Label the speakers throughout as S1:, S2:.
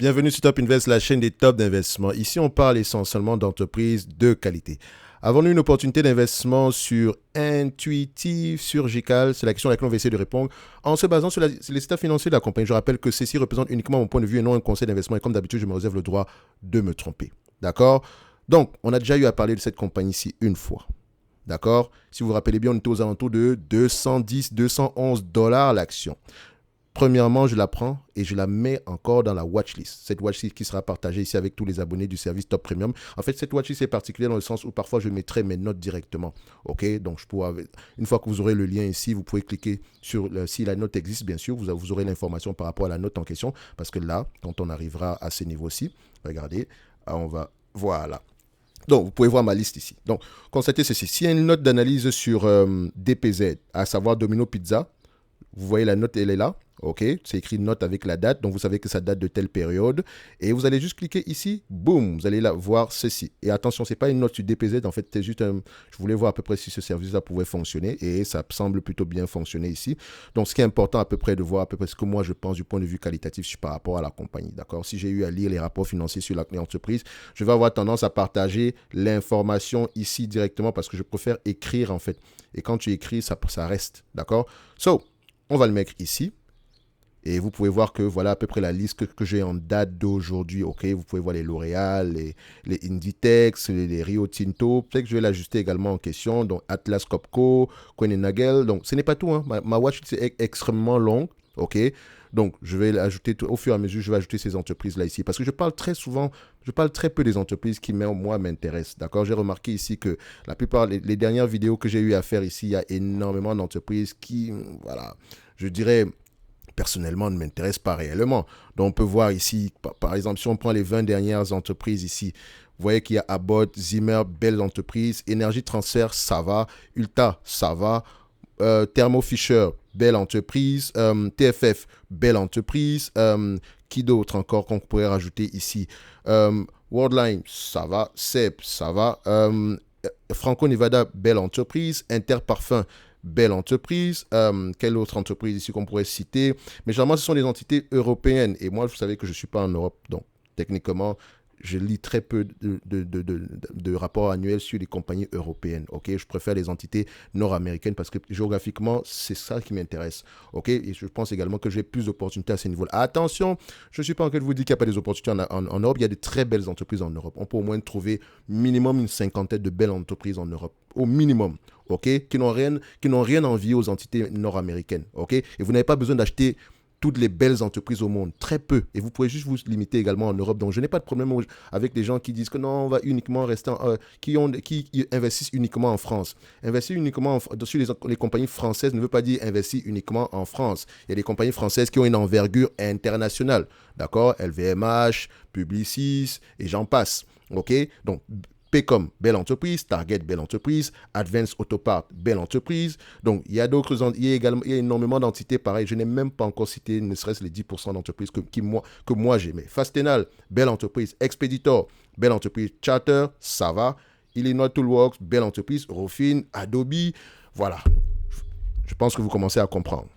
S1: Bienvenue sur Top Invest, la chaîne des tops d'investissement. Ici, on parle essentiellement d'entreprises de qualité. Avons-nous une opportunité d'investissement sur Intuitive Surgical? C'est la question à laquelle on va essayer de répondre en se basant sur les états financiers de la compagnie. Je rappelle que ceci représente uniquement mon point de vue et non un conseil d'investissement. Et comme d'habitude, je me réserve le droit de me tromper. D'accord? Donc, on a déjà eu à parler de cette compagnie-ci une fois. D'accord? Si vous vous rappelez bien, on était aux alentours de 210, 211 dollars l'action. Premièrement, je la prends et je la mets encore dans la watchlist. Cette watchlist qui sera partagée ici avec tous les abonnés du service Top Premium. En fait, cette watchlist est particulière dans le sens où parfois je mettrai mes notes directement. OK? Donc, une fois que vous aurez le lien ici, vous pouvez cliquer sur si la note existe, bien sûr. Vous aurez l'information par rapport à la note en question. Parce que là, quand on arrivera à ce niveau-ci, regardez, on va... Voilà. Donc, vous pouvez voir ma liste ici. Donc, constatez ceci. S'il y a une note d'analyse sur DPZ, à savoir Domino Pizza, vous voyez la note, elle est là. OK, c'est écrit note avec la date, donc vous savez que ça date de telle période. Et vous allez juste cliquer ici, boum, vous allez là voir ceci. Et attention, ce n'est pas une note sur DPZ, en fait, c'est juste je voulais voir à peu près si ce service-là pouvait fonctionner. Et ça semble plutôt bien fonctionner ici. Donc, ce qui est important à peu près de voir à peu près ce que moi je pense du point de vue qualitatif par rapport à la compagnie. D'accord? Si j'ai eu à lire les rapports financiers sur l'entreprise, je vais avoir tendance à partager l'information ici directement parce que je préfère écrire en fait. Et quand tu écris, ça reste. D'accord? So, on va le mettre ici. Et vous pouvez voir que voilà à peu près la liste que j'ai en date d'aujourd'hui. OK, vous pouvez voir les L'Oréal, les Inditex, les Rio Tinto. Peut-être que je vais l'ajuster également en question. Donc Atlas Copco, Coinenagel. Donc ce n'est pas tout. Hein. Ma watchlist est extrêmement longue. OK, donc je vais l'ajouter au fur et à mesure. Je vais ajouter ces entreprises-là ici. Parce que je parle très peu des entreprises qui, moi, m'intéressent. D'accord, j'ai remarqué ici que la plupart, les dernières vidéos que j'ai eu à faire ici, il y a énormément d'entreprises qui, voilà, je dirais... personnellement, ne m'intéresse pas réellement. Donc, on peut voir ici, par exemple, si on prend les 20 dernières entreprises ici, vous voyez qu'il y a Abbott, Zimmer, belles entreprises, Énergie Transfert, ça va, Ulta, ça va, Thermo Fisher, belle entreprise, TFF, belle entreprise, qui d'autre encore qu'on pourrait rajouter ici, Worldline, ça va, SEB, ça va, Franco-Nevada, belle entreprise, Interparfum, belle entreprise. Quelle autre entreprise ici qu'on pourrait citer? Mais généralement, ce sont des entités européennes. Et moi, vous savez que je ne suis pas en Europe. Donc, techniquement, je lis très peu de rapports annuels sur les compagnies européennes. Okay? Je préfère les entités nord-américaines parce que géographiquement, c'est ça qui m'intéresse. Okay? Et je pense également que j'ai plus d'opportunités à ce niveau-là. Attention, je ne suis pas en train de vous dire qu'il n'y a pas des opportunités en Europe. Il y a de très belles entreprises en Europe. On peut au moins trouver minimum une cinquantaine de belles entreprises en Europe. Au minimum. Okay? Qui n'ont rien envié aux entités nord-américaines. Okay? Et vous n'avez pas besoin d'acheter toutes les belles entreprises au monde, très peu. Et vous pouvez juste vous limiter également en Europe. Donc, je n'ai pas de problème avec les gens qui disent que non, on va uniquement rester, qui investissent uniquement en France. Investir uniquement sur les compagnies françaises ne veut pas dire investir uniquement en France. Il y a des compagnies françaises qui ont une envergure internationale. D'accord? LVMH, Publicis, et j'en passe. OK? Donc, Paycom, belle entreprise. Target, belle entreprise. Advance Autopart, belle entreprise. Donc, il y a énormément d'entités pareilles. Je n'ai même pas encore cité ne serait-ce les 10% d'entreprises que moi j'aimais. Fastenal, belle entreprise. Expeditor, belle entreprise. Charter, ça va. Illinois Toolworks, belle entreprise. Rofin, Adobe. Voilà. Je pense que vous commencez à comprendre.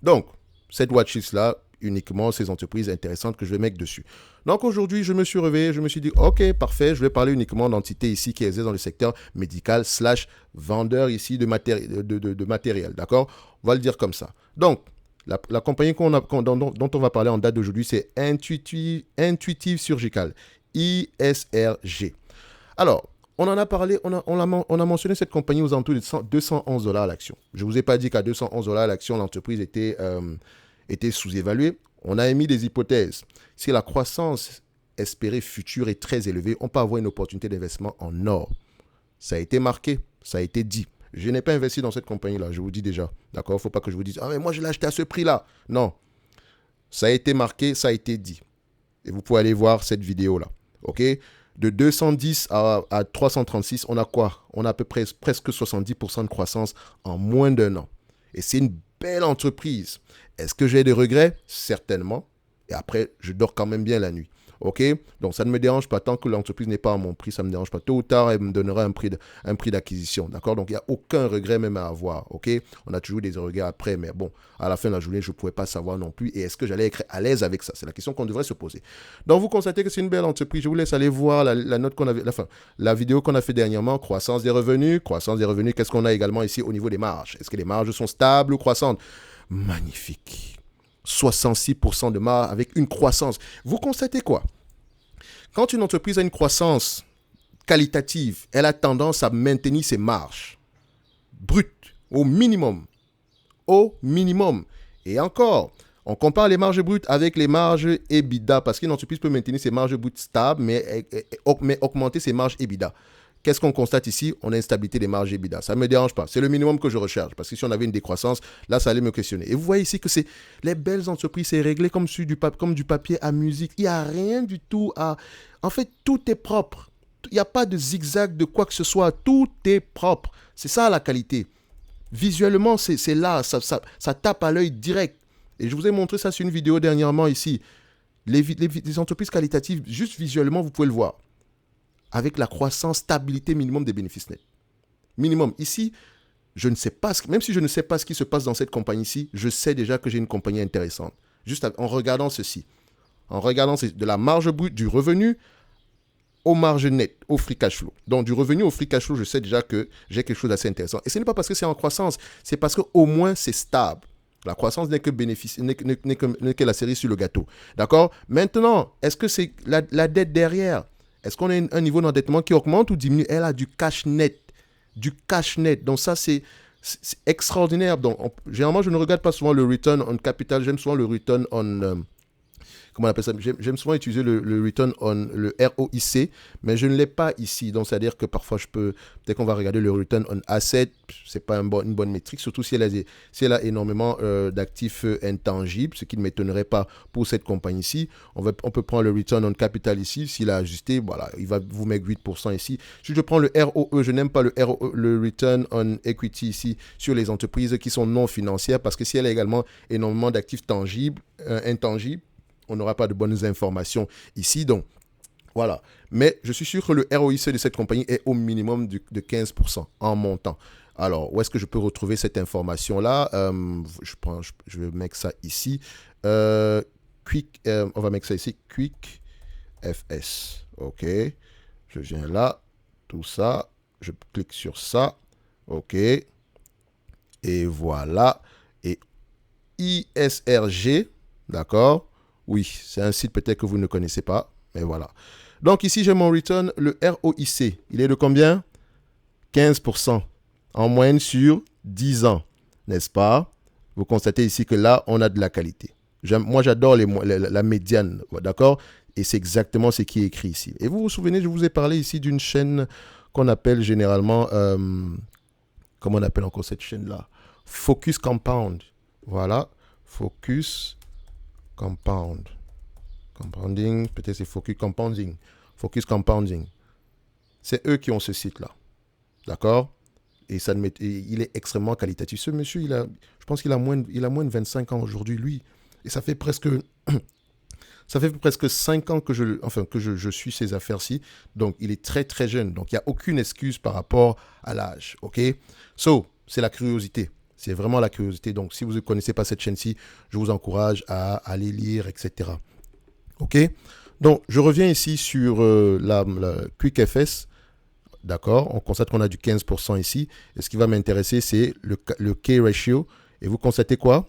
S1: Donc, cette watchlist-là, uniquement ces entreprises intéressantes que je vais mettre dessus. Donc aujourd'hui, je me suis réveillé, je me suis dit, ok, parfait, je vais parler uniquement d'entités ici qui exercent dans le secteur médical / vendeur ici de matériel, d'accord? On va le dire comme ça. Donc, la compagnie dont on va parler en date d'aujourd'hui, c'est Intuitive Surgical, ISRG. Alors, on en a parlé, on a mentionné cette compagnie aux alentours de 211 dollars l'action. Je ne vous ai pas dit qu'à 211 dollars l'action, l'entreprise était sous-évaluée. On a émis des hypothèses. Si la croissance espérée future est très élevée, on peut avoir une opportunité d'investissement en or. Ça a été marqué, ça a été dit. Je n'ai pas investi dans cette compagnie-là, je vous dis déjà. D'accord? Il ne faut pas que je vous dise, ah mais moi je l'ai acheté à ce prix-là. Non. Ça a été marqué, ça a été dit. Et vous pouvez aller voir cette vidéo-là. OK? De 210 à 336, on a quoi? On a à peu près presque 70% de croissance en moins d'un an. Et c'est une belle entreprise. Est-ce que j'ai des regrets? Certainement. Et après, je dors quand même bien la nuit. OK? Donc, ça ne me dérange pas. Tant que l'entreprise n'est pas à mon prix, ça ne me dérange pas. Tôt ou tard, elle me donnera un prix d'acquisition. D'accord? Donc, il n'y a aucun regret même à avoir. OK? On a toujours des regrets après, mais bon, à la fin de la journée, je ne pouvais pas savoir non plus. Et est-ce que j'allais être à l'aise avec ça? C'est la question qu'on devrait se poser. Donc, vous constatez que c'est une belle entreprise. Je vous laisse aller voir la note qu'on avait, la vidéo qu'on a fait dernièrement. Croissance des revenus. Croissance des revenus. Qu'est-ce qu'on a également ici au niveau des marges? Est-ce que les marges sont stables ou croissantes? Magnifique. 66% de marge avec une croissance. Vous constatez quoi? Quand une entreprise a une croissance qualitative, elle a tendance à maintenir ses marges brutes au minimum. Au minimum. Et encore, on compare les marges brutes avec les marges EBITDA parce qu'une entreprise peut maintenir ses marges brutes stables, mais augmenter ses marges EBITDA. Qu'est-ce qu'on constate ici? On a une stabilité des marges EBITDA. Ça ne me dérange pas. C'est le minimum que je recherche. Parce que si on avait une décroissance, là, ça allait me questionner. Et vous voyez ici que c'est les belles entreprises, c'est réglé comme du papier à musique. Il n'y a rien du tout à... En fait, tout est propre. Il n'y a pas de zigzag de quoi que ce soit. Tout est propre. C'est ça la qualité. Visuellement, c'est là. Ça tape à l'œil direct. Et je vous ai montré ça sur une vidéo dernièrement ici. Les entreprises qualitatives, juste visuellement, vous pouvez le voir. Avec la croissance, stabilité minimum des bénéfices nets. Minimum. Ici, je ne sais pas, même si je ne sais pas ce qui se passe dans cette compagnie-ci, je sais déjà que j'ai une compagnie intéressante. Juste en regardant ceci. En regardant de la marge brute, du revenu aux marges nettes, au free cash flow. Donc, du revenu au free cash flow, je sais déjà que j'ai quelque chose d'assez intéressant. Et ce n'est pas parce que c'est en croissance, c'est parce qu'au moins c'est stable. La croissance n'est que que la cerise sur le gâteau. D'accord? Maintenant, est-ce que c'est la dette derrière? Est-ce qu'on a un niveau d'endettement qui augmente ou diminue? Elle a du cash net. Du cash net. Donc ça, c'est extraordinaire. Donc, généralement, je ne regarde pas souvent le return on capital. J'aime souvent le return on... comment on appelle ça? J'aime souvent utiliser le return on, le ROIC, mais je ne l'ai pas ici. Donc, c'est-à-dire que parfois, dès qu'on va regarder le return on asset, ce n'est pas une bonne métrique, surtout si elle a énormément d'actifs intangibles, ce qui ne m'étonnerait pas pour cette compagnie-ci. On peut prendre le return on capital ici. S'il a ajusté, voilà, il va vous mettre 8% ici. Si je prends le ROE, je n'aime pas le return on equity ici sur les entreprises qui sont non financières parce que si elle a également énormément d'actifs tangibles, intangibles, on n'aura pas de bonnes informations ici. Donc, voilà. Mais je suis sûr que le ROIC de cette compagnie est au minimum de 15% en montant. Alors, où est-ce que je peux retrouver cette information-là? Je vais mettre ça ici. On va mettre ça ici. Quick FS. OK. Je viens là. Tout ça. Je clique sur ça. OK. Et voilà. Et ISRG. D'accord. Oui, c'est un site peut-être que vous ne connaissez pas, mais voilà. Donc ici, j'ai mon return, le ROIC. Il est de combien? 15% en moyenne sur 10 ans, n'est-ce pas? Vous constatez ici que là, on a de la qualité. Moi, j'adore la médiane, d'accord? Et c'est exactement ce qui est écrit ici. Et vous vous souvenez, je vous ai parlé ici d'une chaîne qu'on appelle généralement... comment on appelle encore cette chaîne-là? Focus Compound. Voilà, Focus Compounding, peut-être c'est Focus Compounding. C'est eux qui ont ce site-là. D'accord? Et il est extrêmement qualitatif. Ce monsieur, je pense qu'il a moins de 25 ans aujourd'hui, lui. Et ça fait presque 5 ans que je suis ces affaires-ci. Donc, il est très, très jeune. Donc, il n'y a aucune excuse par rapport à l'âge. OK? C'est la curiosité. C'est vraiment la curiosité. Donc, si vous ne connaissez pas cette chaîne-ci, je vous encourage à aller lire, etc. OK? Donc, je reviens ici sur la QuickFS. D'accord? On constate qu'on a du 15% ici. Et ce qui va m'intéresser, c'est le K ratio. Et vous constatez quoi?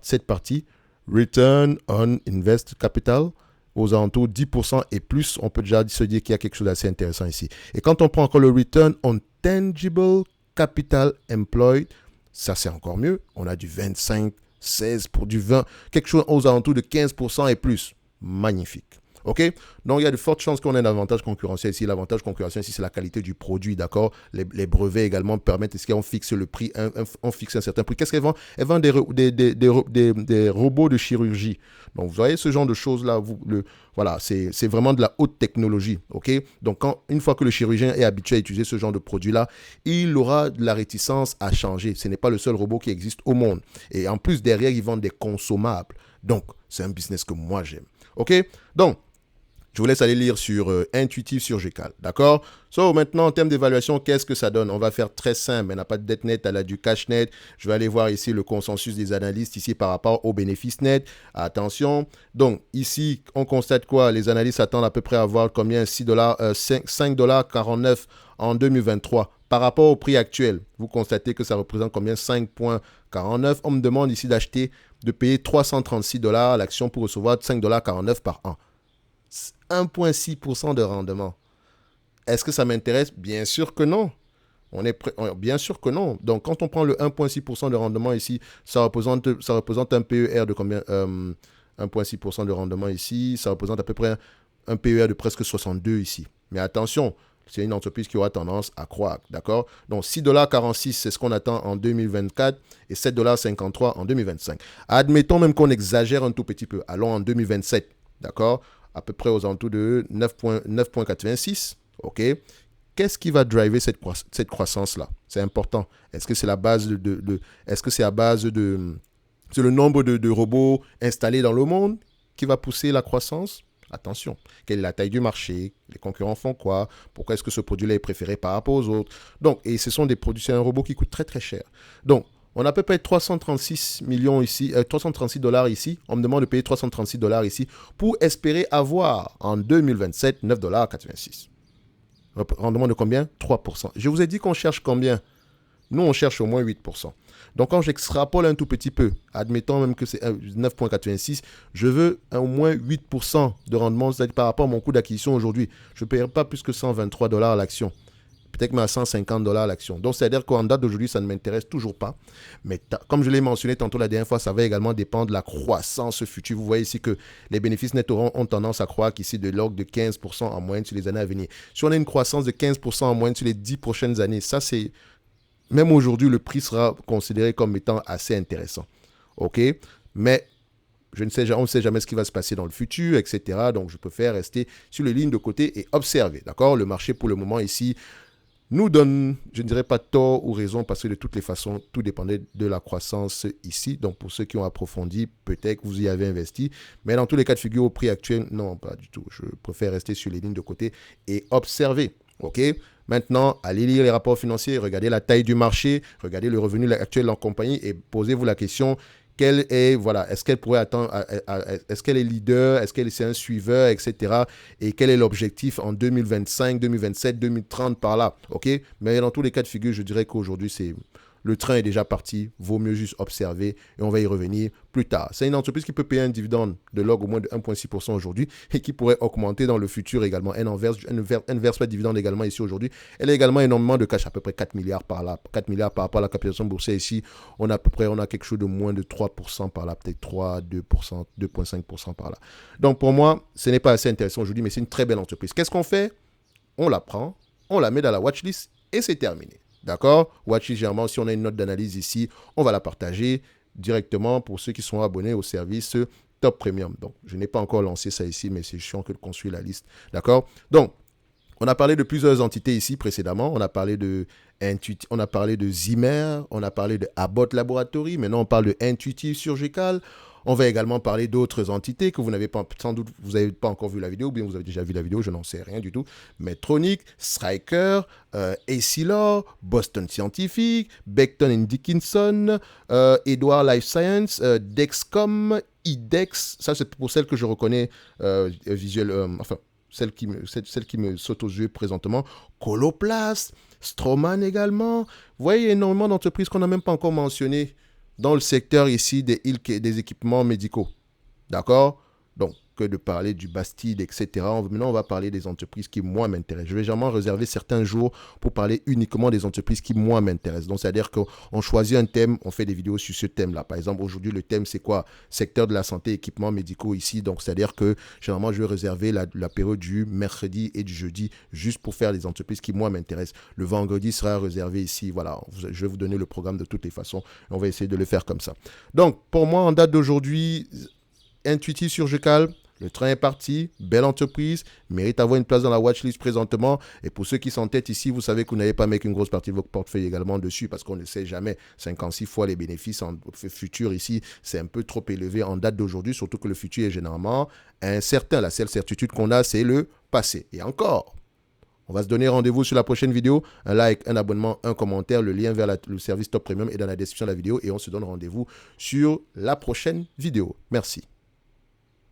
S1: Cette partie, Return on Invest Capital, aux alentours 10% et plus. On peut déjà se dire qu'il y a quelque chose d'assez intéressant ici. Et quand on prend encore le Return on Tangible Capital Employed, ça, c'est encore mieux. On a du 25, 16 pour du 20, quelque chose aux alentours de 15% et plus. Magnifique. OK? Donc, il y a de fortes chances qu'on ait un avantage concurrentiel ici. L'avantage concurrentiel ici, c'est la qualité du produit, d'accord? Les brevets également permettent, est-ce qu'on fixe le prix, on fixe un certain prix. Qu'est-ce qu'elles vendent? Elles vendent des robots de chirurgie. Donc, vous voyez ce genre de choses-là, voilà, c'est vraiment de la haute technologie, OK? Donc, une fois que le chirurgien est habitué à utiliser ce genre de produit-là, il aura de la réticence à changer. Ce n'est pas le seul robot qui existe au monde. Et en plus, derrière, ils vendent des consommables. Donc, c'est un business que moi, j'aime. OK? Donc, Je vous laisse aller lire sur Intuitif sur GCAL. D'accord? So, maintenant, en termes d'évaluation, qu'est-ce que ça donne? On va faire très simple. Elle n'a pas de dette nette, elle a du cash net. Je vais aller voir ici le consensus des analystes ici par rapport aux bénéfices nets. Attention. Donc, ici, on constate quoi? Les analystes attendent à peu près à avoir combien? 5,49$ en 2023. Par rapport au prix actuel, vous constatez que ça représente combien? 5,49$. On me demande ici de payer 336$ l'action pour recevoir 5,49$ par an. 1,6% de rendement. Est-ce que ça m'intéresse? Bien sûr que non. Bien sûr que non. Donc, quand on prend le 1,6% de rendement ici, ça représente un PER de combien? 1,6% de rendement ici, ça représente à peu près un PER de presque 62 ici. Mais attention, c'est une entreprise qui aura tendance à croître, d'accord? Donc, 6,46$, c'est ce qu'on attend en 2024 et 7,53$ en 2025. Admettons même qu'on exagère un tout petit peu. Allons en 2027, d'accord? À peu près aux alentours de 9,86$, ok? Qu'est-ce qui va driver cette croissance-là? C'est important. Est-ce que c'est la base est-ce que c'est à base de... C'est le nombre de robots installés dans le monde qui va pousser la croissance? Attention, quelle est la taille du marché? Les concurrents font quoi? Pourquoi est-ce que ce produit-là est préféré par rapport aux autres? Donc, et ce sont des produits, c'est un robot qui coûte très très cher. Donc, on a à peu près 336 millions ici, 336 dollars ici. On me demande de payer 336 dollars ici pour espérer avoir en 2027 9,86$. Rendement de combien? 3%. Je vous ai dit qu'on cherche combien? Nous, on cherche au moins 8%. Donc, quand j'extrapole un tout petit peu, admettons même que c'est 9,86$, je veux au moins 8% de rendement, c'est-à-dire par rapport à mon coût d'acquisition aujourd'hui. Je ne paierai pas plus que 123$ l'action. Peut-être même à 150$ l'action. Donc, c'est-à-dire qu'en date d'aujourd'hui, ça ne m'intéresse toujours pas. Mais comme je l'ai mentionné tantôt la dernière fois, ça va également dépendre de la croissance future. Vous voyez ici que les bénéfices nets ont tendance à croître ici de l'ordre de 15% en moyenne sur les années à venir. Si on a une croissance de 15% en moyenne sur les 10 prochaines années, ça c'est... Même aujourd'hui, le prix sera considéré comme étant assez intéressant. OK? Mais on ne sait jamais ce qui va se passer dans le futur, etc. Donc, je préfère rester sur les lignes de côté et observer. D'accord? Le marché, pour le moment, ici, nous donne, je ne dirais pas tort ou raison, parce que de toutes les façons, tout dépendait de la croissance ici. Donc, pour ceux qui ont approfondi, peut-être que vous y avez investi. Mais dans tous les cas de figure, au prix actuel, non, pas du tout. Je préfère rester sur les lignes de côté et observer. OK? Maintenant, allez lire les rapports financiers, regardez la taille du marché, regardez le revenu actuel en compagnie et posez-vous la question, est-ce qu'elle pourrait attendre, est-ce qu'elle est leader, est-ce qu'elle c'est un suiveur, etc. Et quel est l'objectif en 2025, 2027, 2030 par là, ok? Mais dans tous les cas de figure, je dirais qu'aujourd'hui, le train est déjà parti, vaut mieux juste observer et on va y revenir plus tard. C'est une entreprise qui peut payer un dividende de log au moins de 1,6% aujourd'hui et qui pourrait augmenter dans le futur également. Elle ne verse pas de dividende également ici aujourd'hui. Elle a également énormément de cash, à peu près 4 milliards par là. 4 milliards par rapport à la capitalisation boursière ici. On a quelque chose de moins de 3% par là, peut-être 3, 2%, 2,5% par là. Donc pour moi, ce n'est pas assez intéressant aujourd'hui, mais c'est une très belle entreprise. Qu'est-ce qu'on fait? On la prend, on la met dans la watchlist et c'est terminé. D'accord? Watchlist, généralement, si on a une note d'analyse ici, on va la partager directement pour ceux qui sont abonnés au service Top Premium. Donc, je n'ai pas encore lancé ça ici, mais c'est chiant que de construire la liste. D'accord? Donc, on a parlé de plusieurs entités ici précédemment. On a parlé de Zimmer, on a parlé de Abbott Laboratories. Maintenant, on parle de Intuitive sur GCAL. On va également parler d'autres entités que vous n'avez pas, sans doute, vous n'avez pas encore vu la vidéo, ou bien vous avez déjà vu la vidéo, je n'en sais rien du tout. Medtronic, Stryker, Essilor, Boston Scientific, Becton Dickinson, Edwards Lifesciences, Dexcom, IDEX. Ça, c'est pour celles que je reconnais celle qui me saute aux yeux présentement. Coloplast, Straumann également. Vous voyez, énormément d'entreprises qu'on n'a même pas encore mentionnées dans le secteur ici des équipements médicaux. D'accord? Donc, que de parler du Bastide, etc. Maintenant, on va parler des entreprises qui, moi, m'intéressent. Je vais généralement réserver certains jours pour parler uniquement des entreprises qui, moi, m'intéressent. Donc, c'est-à-dire qu'on choisit un thème, on fait des vidéos sur ce thème-là. Par exemple, aujourd'hui, le thème, c'est quoi? Secteur de la santé, équipements médicaux ici. Donc, c'est-à-dire que, généralement, je vais réserver la période du mercredi et du jeudi juste pour faire les entreprises qui, moi, m'intéressent. Le vendredi sera réservé ici. Voilà, je vais vous donner le programme de toutes les façons. On va essayer de le faire comme ça. Donc, pour moi, en date d'aujourd'hui, Intuitive sur GCAL, Le train est parti, belle entreprise, mérite d'avoir une place dans la watchlist présentement. Et pour ceux qui sont en tête ici, vous savez que vous n'allez pas mettre une grosse partie de votre portefeuille également dessus parce qu'on ne sait jamais. 56 fois les bénéfices en futur ici, c'est un peu trop élevé en date d'aujourd'hui, surtout que le futur est généralement incertain. La seule certitude qu'on a, c'est le passé. Et encore, on va se donner rendez-vous sur la prochaine vidéo. Un like, un abonnement, un commentaire. Le lien vers le service Top Premium est dans la description de la vidéo. Et on se donne rendez-vous sur la prochaine vidéo. Merci.